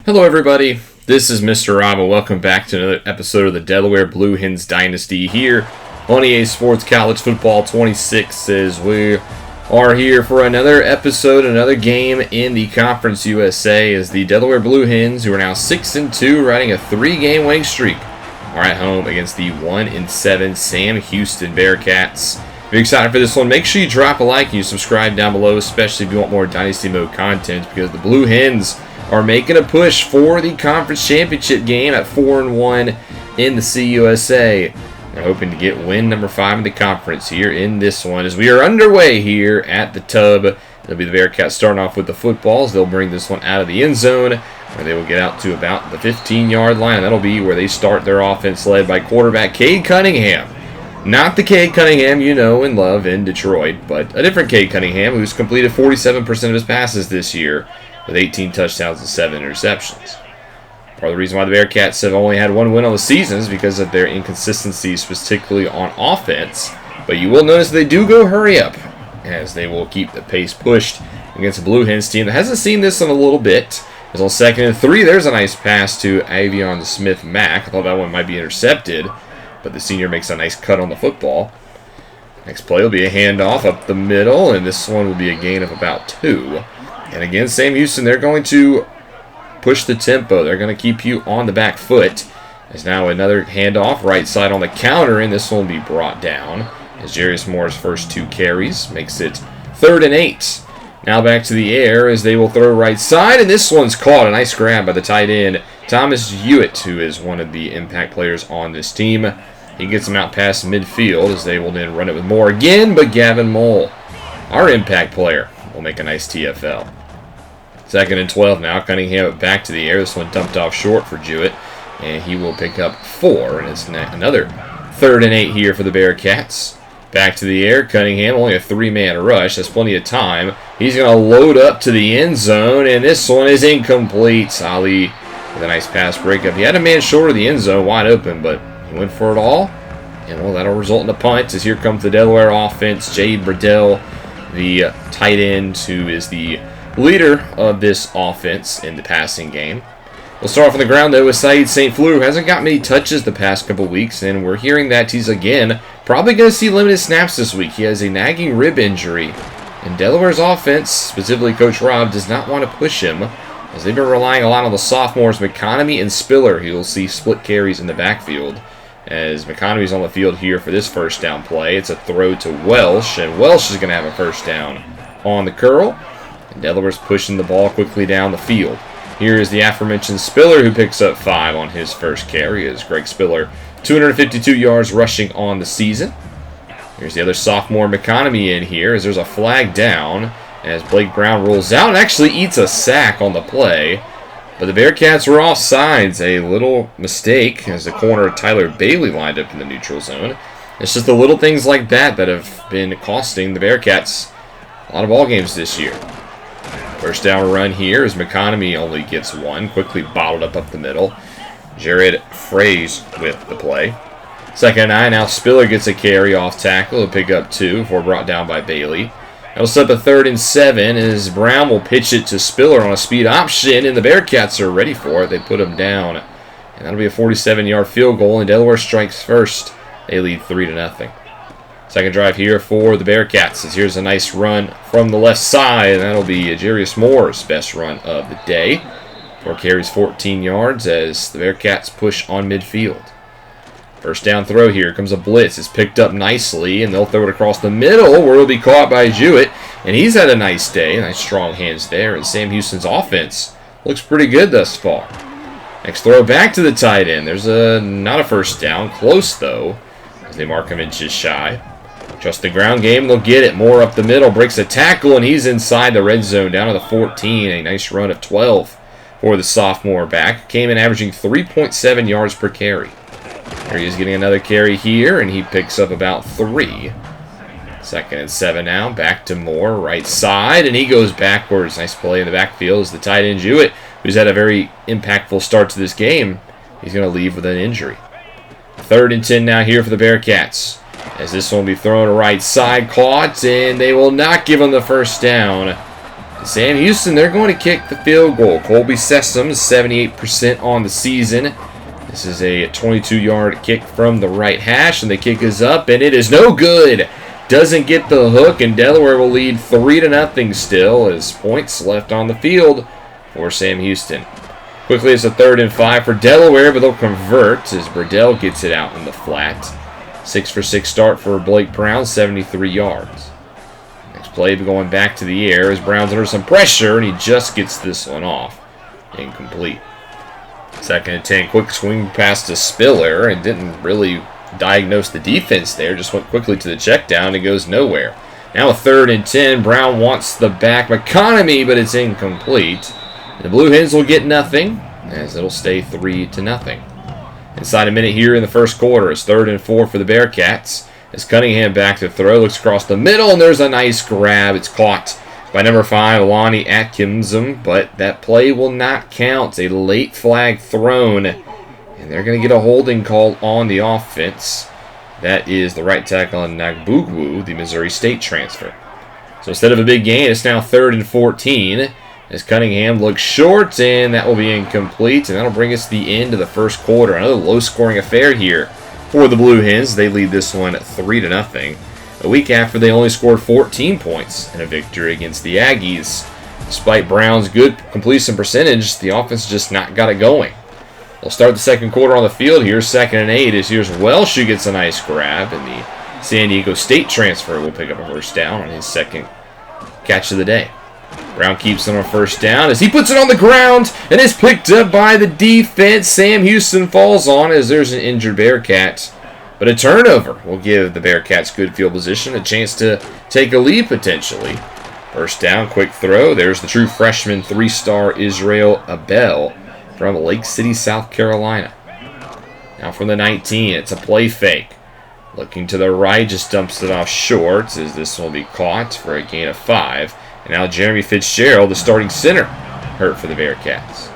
Hello everybody, this is Mr. Rob and welcome back to another episode of the Delaware Blue Hens Dynasty here on EA Sports College Football 26 as we are here for another episode, another game in the Conference USA as the Delaware Blue Hens, who are now 6-2, riding a 3-game winning streak, are at home against the 1-7 Sam Houston Bearkats. If you're excited for this one, make sure you drop a like and you subscribe down below, especially if you want more Dynasty Mode content, because the Blue Hens are making a push for the conference championship game at 4-1 in the CUSA. They're hoping to get win number 5 in the conference here in this one as we are underway here at the Tub. It'll be the Bearcats starting off with the footballs. They'll bring this one out of the end zone where they will get out to about the 15-yard line. That'll be where they start their offense led by quarterback Cade Cunningham. Not the Cade Cunningham you know and love in Detroit, but a different Cade Cunningham who's completed 47% of his passes this year, with 18 touchdowns and 7 interceptions. Part of the reason why the Bearcats have only had one win on the season is because of their inconsistencies, particularly on offense. But you will notice they do go hurry up, as they will keep the pace pushed against a Blue Hens team that hasn't seen this in a little bit. As on 2nd and 3, there's a nice pass to Avion Smith-Mack. I thought that one might be intercepted, but the senior makes a nice cut on the football. Next play will be a handoff up the middle, and this one will be a gain of about 2. And again, Sam Houston, they're going to push the tempo. They're going to keep you on the back foot. There's now another handoff, right side on the counter, and this one will be brought down as Jarius Moore's first 2 carries makes it 3rd and 8. Now back to the air as they will throw right side, and this one's caught. A nice grab by the tight end, Thomas Hewitt, who is one of the impact players on this team. He gets him out past midfield as they will then run it with Moore again, but Gavin Mole, our impact player, will make a nice TFL. 2nd and 12 now. Cunningham back to the air. This one dumped off short for Jewett, and he will pick up 4. And it's another 3rd and 8 here for the Bearcats. Back to the air. Cunningham, only a 3-man rush. That's plenty of time. He's going to load up to the end zone, and this one is incomplete. Ali with a nice pass breakup. He had a man short of the end zone, wide open, but he went for it all. And, well, that'll result in a punt as here comes the Delaware offense. Jade Burdell, the tight end, who is the leader of this offense in the passing game. We'll start off on the ground, though, with Saeed St. Fleur, who hasn't got many touches the past couple weeks, and we're hearing that he's, again, probably going to see limited snaps this week. He has a nagging rib injury, and Delaware's offense, specifically Coach Rob, does not want to push him, as they've been relying a lot on the sophomores McConomy and Spiller, who will see split carries in the backfield. As McConomy's on the field here for this first down play, it's a throw to Welsh, and Welsh is going to have a first down on the curl. And Delaware's pushing the ball quickly down the field. Here is the aforementioned Spiller, who picks up 5 on his first carry. As Greg Spiller, 252 yards rushing on the season. Here's the other sophomore McConomy in here as there's a flag down as Blake Brown rolls out and actually eats a sack on the play. But the Bearcats were offsides. A little mistake as the corner Tyler Bailey lined up in the neutral zone. It's just the little things like that that have been costing the Bearcats a lot of ball games this year. First down run here as McConomy only gets 1. Quickly bottled up the middle. Jared Fraze with the play. 2nd and 9. Now Spiller gets a carry off tackle. He'll pick up 2 before brought down by Bailey. That'll set up a 3rd and 7 as Brown will pitch it to Spiller on a speed option, and the Bearcats are ready for it. They put him down. And that'll be a 47-yard field goal, and Delaware strikes first. They lead 3-0. Second drive here for the Bearcats. As here's a nice run from the left side, and that'll be Jarius Moore's best run of the day. 4 carries, 14 yards as the Bearcats push on midfield. First down throw here. Comes a blitz. It's picked up nicely, and they'll throw it across the middle where it'll be caught by Jewett. And he's had a nice day. Nice strong hands there. And Sam Houston's offense looks pretty good thus far. Next throw back to the tight end. There's not a first down. Close, though, as they mark him inches shy. Trust the ground game, they'll get it. Moore up the middle, breaks a tackle, and he's inside the red zone, down to the 14. A nice run of 12 for the sophomore back. Came in averaging 3.7 yards per carry. There he is getting another carry here, and he picks up about 3. 2nd and 7 now. Back to Moore, right side, and he goes backwards. Nice play in the backfield as the tight end Jewett, who's had a very impactful start to this game, he's going to leave with an injury. 3rd and 10 now here for the Bearcats. As this one will be thrown to right side, caught, and they will not give him the first down. Sam Houston, they're going to kick the field goal. Colby Sessom, 78% on the season. This is a 22-yard kick from the right hash, and the kick is up, and it is no good. Doesn't get the hook, and Delaware will lead 3-0 still as points left on the field for Sam Houston. Quickly, it's a 3rd and 5 for Delaware, but they'll convert as Burdell gets it out in the flat. 6-for-6 start for Blake Brown, 73 yards. Next play going back to the air as Brown's under some pressure, and he just gets this one off. Incomplete. 2nd and 10, quick swing pass to Spiller, and didn't really diagnose the defense there. Just went quickly to the check down and goes nowhere. Now a 3rd and 10. Brown wants the back McConomy, but it's incomplete. The Blue Hens will get nothing as it'll stay 3-0. Inside a minute here in the first quarter, it's 3rd and 4 for the Bearcats. As Cunningham back to throw, looks across the middle, and there's a nice grab. It's caught by number 5, Lonnie Atkinson, but that play will not count. A late flag thrown, and they're going to get a holding call on the offense. That is the right tackle on Nagbugwu, the Missouri State transfer. So instead of a big gain, it's now 3rd and 14. As Cunningham looks short, and that will be incomplete, and that'll bring us to the end of the first quarter. Another low-scoring affair here for the Blue Hens. They lead this one 3-0. A week after they only scored 14 points in a victory against the Aggies. Despite Brown's good completion percentage, the offense just not got it going. They'll start the second quarter on the field here, 2nd and 8, as here's Welsh who gets a nice grab, and the San Diego State transfer will pick up a first down on his second catch of the day. Brown keeps it on 1st down as he puts it on the ground and is picked up by the defense. Sam Houston falls on as there's an injured Bearcat. But a turnover will give the Bearcats good field position, a chance to take a lead potentially. 1st down, quick throw. There's the true freshman 3-star Israel Abel from Lake City, South Carolina. Now from the 19, it's a play fake. Looking to the right, just dumps it off short as this will be caught for a gain of 5. And now Jeremy Fitzgerald, the starting center, hurt for the Bearcats.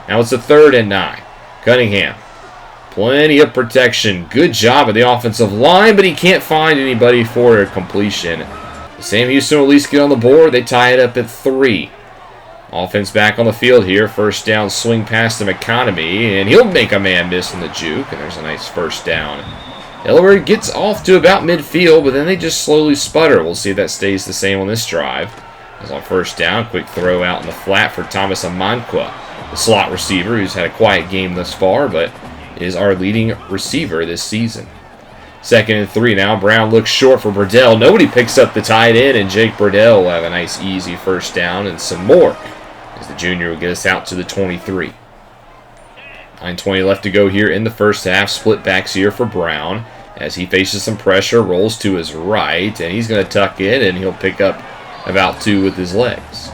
Now it's a 3rd and 9. Cunningham. Plenty of protection. Good job of the offensive line, but he can't find anybody for a completion. Sam Houston will at least get on the board. They tie it up at 3. Offense back on the field here. 1st down, swing pass to McConomy, and he'll make a man miss on the juke, and there's a nice 1st down. Delaware gets off to about midfield, but then they just slowly sputter. We'll see if that stays the same on this drive. As on 1st down, quick throw out in the flat for Thomas Amankwa, the slot receiver who's had a quiet game thus far, but is our leading receiver this season. 2nd and 3 now. Brown looks short for Burdell. Nobody picks up the tight end, and Jake Burdell will have a nice, easy 1st down and some more as the junior will get us out to the 23. 9:20 left to go here in the first half. Split backs here for Brown as he faces some pressure, rolls to his right, and he's going to tuck in, and he'll pick up about 2 with his legs.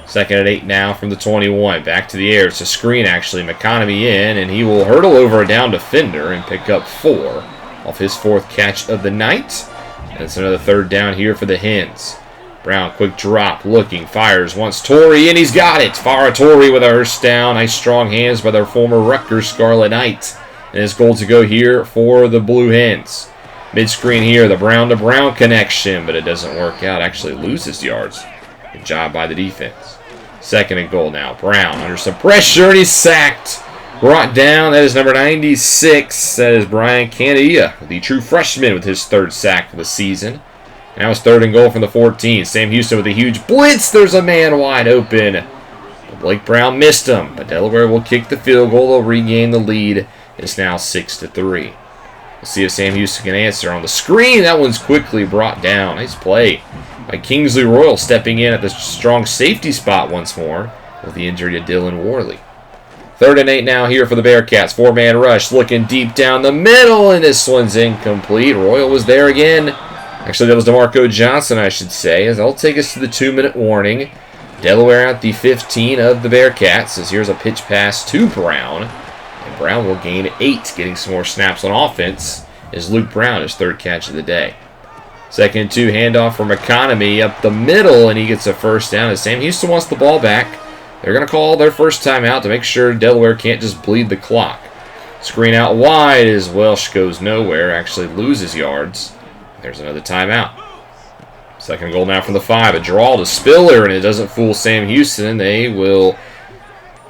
2nd and 8 now from the 21. Back to the air. It's a screen, actually. McConomy in, and he will hurdle over a down defender and pick up 4 off his 4th catch of the night. And it's another 3rd down here for the Hens. Brown, quick drop, looking, fires, wants Torrey, and he's got it. Farrah Torrey with a 1st down. Nice strong hands by their former Rutgers Scarlet Knight. And it's goal to go here for the Blue Hens. Mid-screen here, the Brown-to-Brown connection, but it doesn't work out. Actually loses yards. Good job by the defense. 2nd and goal now. Brown under some pressure, and he's sacked. Brought down, that is number 96. That is Brian Candia, the true freshman, with his 3rd sack of the season. Now it's 3rd and goal from the 14. Sam Houston with a huge blitz. There's a man wide open. But Blake Brown missed him, but Delaware will kick the field goal. They'll regain the lead. It's now 6-3. We'll see if Sam Houston can answer on the screen. That one's quickly brought down. Nice play by Kingsley Royal, stepping in at the strong safety spot once more with the injury to Dylan Worley. 3rd and 8 now here for the Bearcats. 4-man rush, looking deep down the middle, and this one's incomplete. Royal was there again. Actually, that was DeMarco Johnson, I should say, as they'll take us to the 2-minute warning. Delaware at the 15 of the Bearcats, as here's a pitch pass to Brown. And Brown will gain 8, getting some more snaps on offense, as Luke Brown, his 3rd catch of the day. 2nd and 2, handoff for McConomy up the middle, and he gets a 1st down as Sam Houston wants the ball back. They're going to call their first timeout to make sure Delaware can't just bleed the clock. Screen out wide as Welsh goes nowhere, actually loses yards. There's another timeout. Second goal now from the 5. A draw to Spiller, and it doesn't fool Sam Houston. They will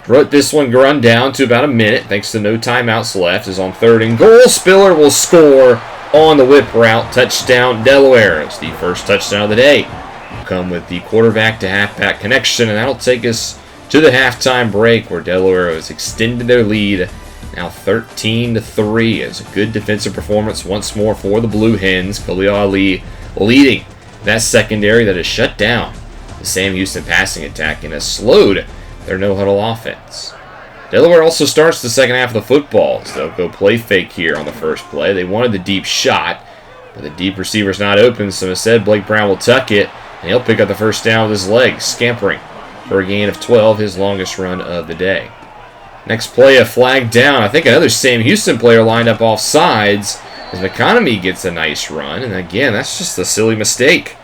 let this one run down to about a minute, thanks to no timeouts left. Is on 3rd and goal. Spiller will score on the whip route. Touchdown, Delaware. It's the first touchdown of the day. We'll come with the quarterback to halfback connection, and that'll take us to the halftime break, where Delaware has extended their lead. Now 13-3. It's a good defensive performance once more for the Blue Hens. Khalil Ali leading that secondary that is shut down the Sam Houston passing attack and has slowed their no-huddle offense. Delaware also starts the second half of the football, so they'll go play fake here on the first play. They wanted the deep shot, but the deep receiver's not open, so instead Blake Brown will tuck it, and he'll pick up the first down with his legs, scampering for a gain of 12, his longest run of the day. Next play, a flag down. I think another Sam Houston player lined up off sides as McConomy gets a nice run, and again, that's just a silly mistake.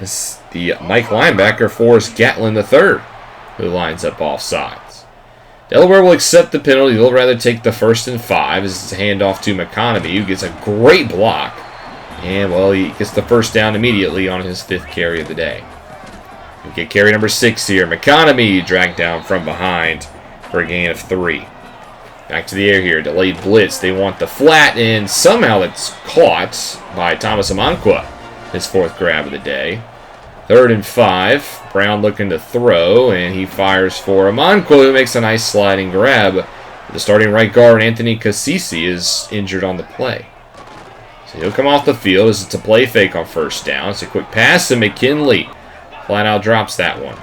It's the Mike linebacker, Forrest Gatlin III, who lines up off sides. Delaware will accept the penalty. They'll rather take the 1st and 5 as it's a handoff to McConomy, who gets a great block. And, well, he gets the first down immediately on his 5th carry of the day. We get carry number 6 here. McConomy dragged down from behind for a gain of 3. Back to the air here. Delayed blitz. They want the flat, and somehow it's caught by Thomas Amanqua, his 4th grab of the day. 3rd and 5. Brown looking to throw, and he fires for Amanqua, who makes a nice sliding grab. The starting right guard, Anthony Cassisi, is injured on the play. So he'll come off the field as it's a play fake on 1st down. It's a quick pass to McKinley. Flat out drops that one.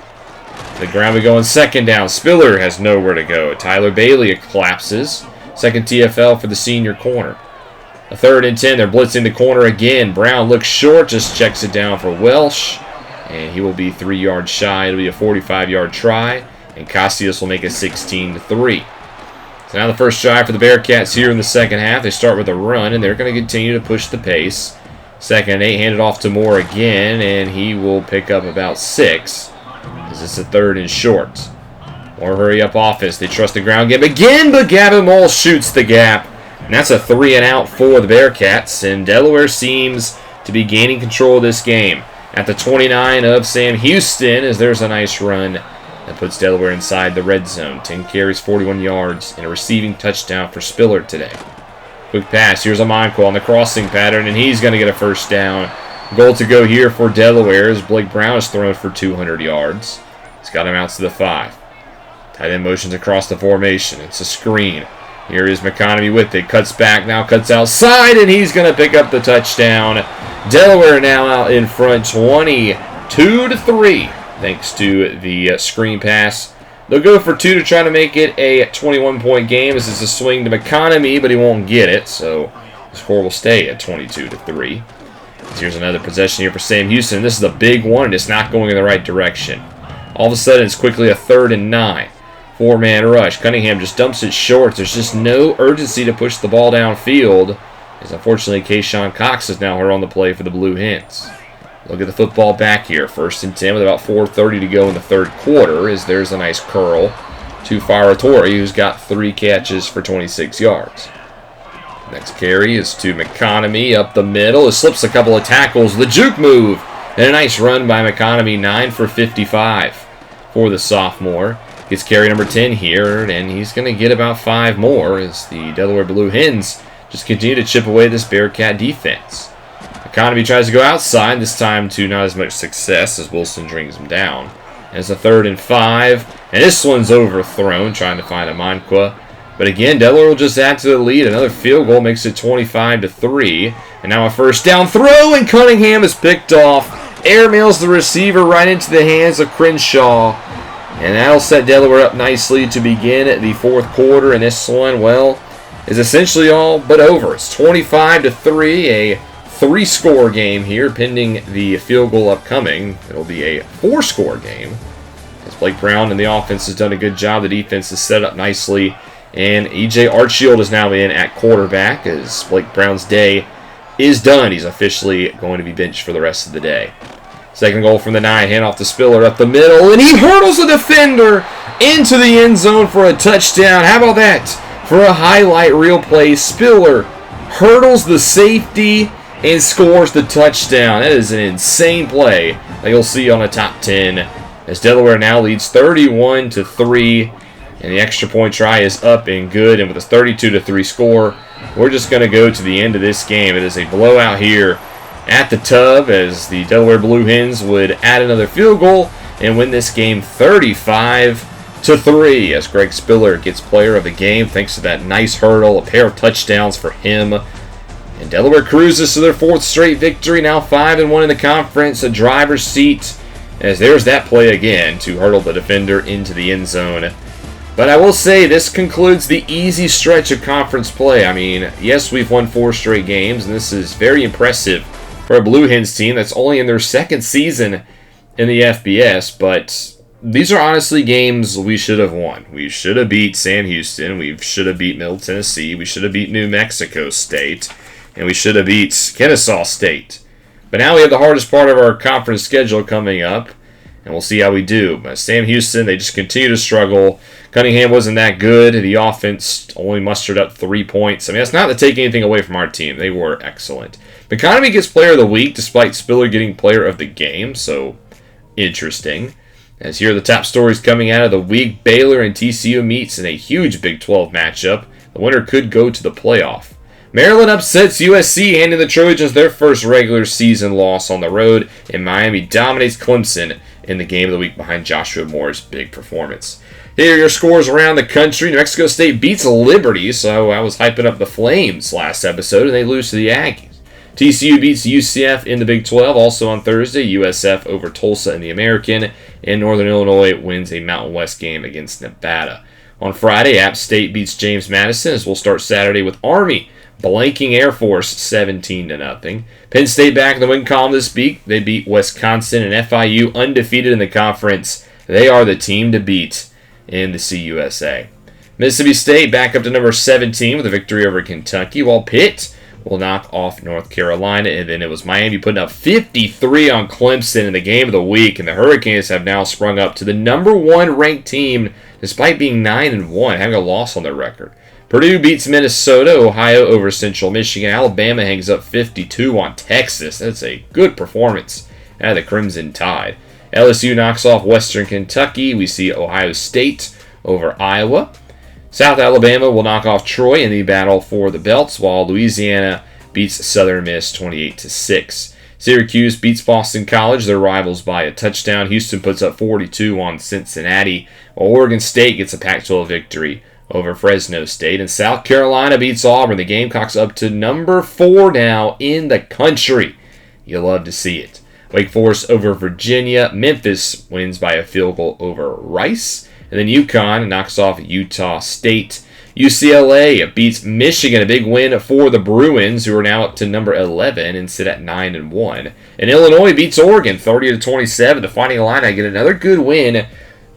The ground we go on 2nd down. Spiller has nowhere to go. Tyler Bailey collapses. 2nd TFL for the senior corner. A 3rd and 10. They're blitzing the corner again. Brown looks short, just checks it down for Welsh. And he will be 3 yards shy. It'll be a 45-yard try. And Cassius will make it 16-3. So now the first drive for the Bearcats here in the second half. They start with a run, and they're going to continue to push the pace. 2nd and 8, handed off to Moore again, and he will pick up about 6. As it's a 3rd and short. More hurry up offense. They trust the ground game again, but Gavin Moll shoots the gap. And that's a 3 and out for the Bearcats. And Delaware seems to be gaining control of this game. At the 29 of Sam Houston, as there's a nice run that puts Delaware inside the red zone. 10 carries, 41 yards, and a receiving touchdown for Spiller today. Quick pass. Here's Amanqua on the crossing pattern, and he's going to get a first down. Goal to go here for Delaware as Blake Brown is thrown for 200 yards. He's got him out to the 5. Tight end motions across the formation. It's a screen. Here is McConomy with it. Cuts back, now cuts outside, and he's going to pick up the touchdown. Delaware now out in front 22-3 thanks to the screen pass. They'll go for 2 to try to make it a 21-point game as it's a swing to McConomy, but he won't get it, so the score will stay at 22-3. Here's another possession here for Sam Houston. This is a big one, and it's not going in the right direction. All of a sudden, it's quickly a 3rd and 9. 4-man rush. Cunningham just dumps it short. There's just no urgency to push the ball downfield, as unfortunately, Kayshawn Cox is now hurt on the play for the Blue Hens. Look at the football back here. 1st and 10 with about 4:30 to go in the 3rd quarter, as there's a nice curl to Faratori, who's got 3 catches for 26 yards. Next carry is to McConomy up the middle. It slips a couple of tackles. The juke move. And a nice run by McConomy. 9 for 55 for the sophomore. Gets carry number 10 here, and he's going to get about 5 more as the Delaware Blue Hens just continue to chip away this Bearcat defense. McConomy tries to go outside, this time to not as much success as Wilson brings him down. And it's a 3rd and 5, and this one's overthrown, trying to find Amanqua. But again, Delaware will just add to the lead. Another field goal makes it 25-3. And now a first down throw, and Cunningham is picked off. Airmails the receiver right into the hands of Crenshaw. And that'll set Delaware up nicely to begin the 4th quarter. And this one, well, is essentially all but over. It's 25-3, a 3-score game here, pending the field goal upcoming. It'll be a 4-score game. As Blake Brown and the offense has done a good job. The defense is set up nicely. And E.J. Archfield is now in at quarterback as Blake Brown's day is done. He's officially going to be benched for the rest of the day. 2nd goal from the 9. Handoff to Spiller up the middle. And he hurdles the defender into the end zone for a touchdown. How about that? For a highlight reel play, Spiller hurdles the safety and scores the touchdown. That is an insane play that you'll see on a top 10, as Delaware now leads 31-3, and the extra point try is up and good, and with a 32-3 score, we're just going to go to the end of this game. It is a blowout here at the Tub, as the Delaware Blue Hens would add another field goal and win this game 35-3, as Greg Spiller gets player of the game thanks to that nice hurdle, a pair of touchdowns for him. And Delaware cruises to their 4th straight victory, now 5-1 in the conference, a driver's seat, as there's that play again to hurdle the defender into the end zone. But I will say this concludes the easy stretch of conference play. I mean, yes, we've won 4 straight games, and this is very impressive for a Blue Hens team that's only in their 2nd season in the FBS, but these are honestly games we should have won. We should have beat Sam Houston, we should have beat Middle Tennessee, we should have beat New Mexico State, and we should have beat Kennesaw State. But now we have the hardest part of our conference schedule coming up, and we'll see how we do. But Sam Houston, they just continue to struggle. Cunningham wasn't that good. The offense only mustered up 3 points. I mean, that's not to take anything away from our team. They were excellent. McConomy gets player of the week, despite Spiller getting player of the game, so interesting. As here are the top stories coming out of the week. Baylor and TCU meets in a huge Big 12 matchup. The winner could go to the playoff. Maryland upsets USC, handing the Trojans their first regular season loss on the road, and Miami dominates Clemson in the game of the week behind Joshua Moore's big performance. Here are your scores around the country. New Mexico State beats Liberty, so I was hyping up the Flames last episode, and they lose to the Aggies. TCU beats UCF in the Big 12, also on Thursday. USF over Tulsa in the American, and Northern Illinois wins a Mountain West game against Nevada. On Friday, App State beats James Madison, as we'll start Saturday with Army blanking Air Force 17-0. Penn State back in the win column this week. They beat Wisconsin, and FIU undefeated in the conference. They are the team to beat in the CUSA. Mississippi State back up to number 17 with a victory over Kentucky, while Pitt will knock off North Carolina, and then it was Miami putting up 53 on Clemson in the game of the week, and the Hurricanes have now sprung up to the number 1 ranked team despite being 9-1, having a loss on their record. Purdue beats Minnesota, Ohio over Central Michigan, Alabama hangs up 52 on Texas. That's a good performance out of the Crimson Tide. LSU knocks off Western Kentucky. We see Ohio State over Iowa. South Alabama will knock off Troy in the battle for the belts, while Louisiana beats Southern Miss 28-6. Syracuse beats Boston College, their rivals, by a touchdown. Houston puts up 42 on Cincinnati, while Oregon State gets a Pac-12 victory over Fresno State. And South Carolina beats Auburn. The Gamecocks up to number 4 now in the country. You love to see it. Wake Forest over Virginia. Memphis wins by a field goal over Rice. And then UConn knocks off Utah State. UCLA beats Michigan, a big win for the Bruins, who are now up to number 11 and sit at 9-1. And Illinois beats Oregon 30-27. The Fighting Illini get another good win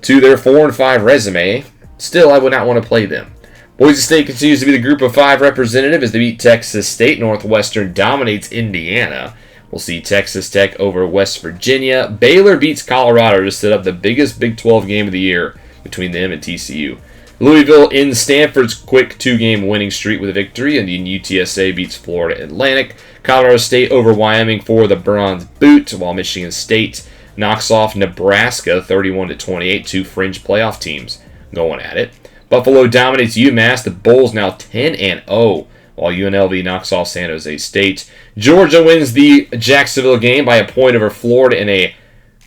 to their 4-5 resume. Still, I would not want to play them. Boise State continues to be the group of 5 representative as they beat Texas State. Northwestern dominates Indiana. We'll see Texas Tech over West Virginia. Baylor beats Colorado to set up the biggest Big 12 game of the year between them and TCU. Louisville ends Stanford's quick 2-game winning streak with a victory, and then UTSA beats Florida Atlantic. Colorado State over Wyoming for the Bronze Boot, while Michigan State knocks off Nebraska 31-28, 2 fringe playoff teams going at it. Buffalo dominates UMass. The Bulls now 10-0, while UNLV knocks off San Jose State. Georgia wins the Jacksonville game by a point over Florida in a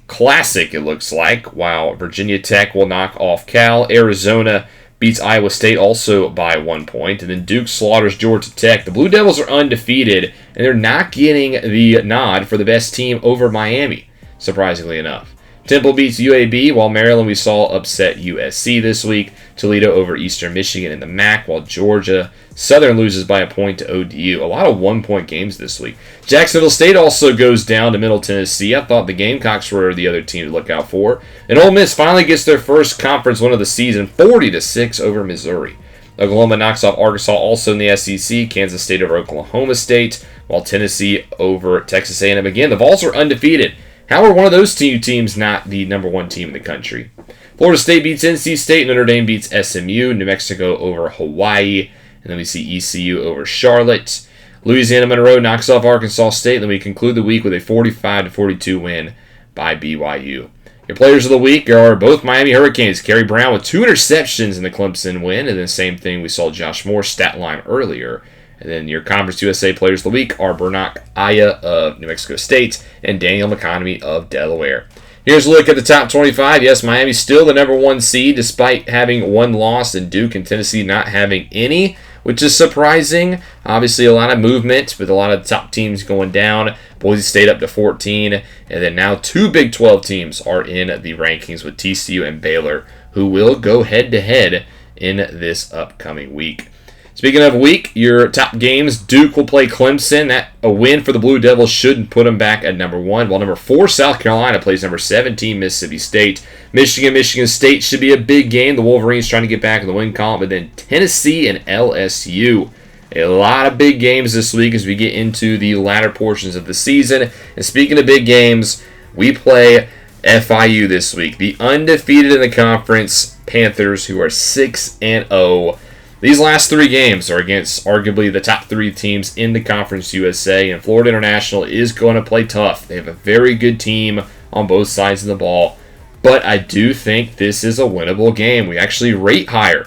classic, it looks like, while Virginia Tech will knock off Cal. Arizona beats Iowa State also by 1 point, and then Duke slaughters Georgia Tech. The Blue Devils are undefeated, and they're not getting the nod for the best team over Miami, surprisingly enough. Temple beats UAB, while Maryland we saw upset USC this week. Toledo over Eastern Michigan in the MAC, while Georgia Southern loses by a point to ODU. A lot of 1-point games this week. Jacksonville State also goes down to Middle Tennessee. I thought the Gamecocks were the other team to look out for. And Ole Miss finally gets their first conference win of the season, 40-6 over Missouri. Oklahoma knocks off Arkansas also in the SEC. Kansas State over Oklahoma State, while Tennessee over Texas A&M. Again, the Vols are undefeated. How are one of those two teams not the number 1 team in the country? Florida State beats NC State. Notre Dame beats SMU. New Mexico over Hawaii. And then we see ECU over Charlotte. Louisiana Monroe knocks off Arkansas State, and then we conclude the week with a 45-42 win by BYU. Your players of the week are both Miami Hurricanes. Kerry Brown with 2 interceptions in the Clemson win, and then same thing we saw Josh Moore's stat line earlier. And then your Conference USA players of the week are Bernard Aya of New Mexico State and Daniel McConomy of Delaware. Here's a look at the top 25. Yes, Miami's still the number 1 seed despite having 1 loss, and Duke and Tennessee not having any, which is surprising. Obviously, a lot of movement with a lot of top teams going down. Boise State up to 14, and then now 2 Big 12 teams are in the rankings with TCU and Baylor, who will go head-to-head in this upcoming week. Speaking of week, your top games, Duke will play Clemson. A win for the Blue Devils should put them back at number 1, while number 4, South Carolina, plays number 17, Mississippi State. Michigan State should be a big game. The Wolverines trying to get back in the win column, but then Tennessee and LSU. A lot of big games this week as we get into the latter portions of the season. And speaking of big games, we play FIU this week. The undefeated in the conference Panthers, who are 6-0. These last 3 games are against arguably the top 3 teams in the Conference USA, and Florida International is going to play tough. They have a very good team on both sides of the ball, but I do think this is a winnable game. We actually rate higher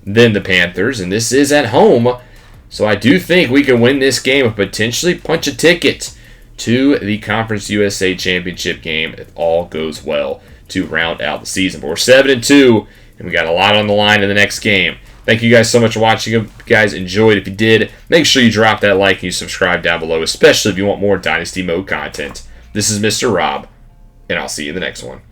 than the Panthers, and this is at home, so I do think we can win this game and potentially punch a ticket to the Conference USA Championship game if all goes well to round out the season. But we're 7-2, and we got a lot on the line in the next game. Thank you guys so much for watching. If you guys enjoyed, if you did, make sure you drop that like and you subscribe down below, especially if you want more Dynasty Mode content. This is Mr. Rob, and I'll see you in the next one.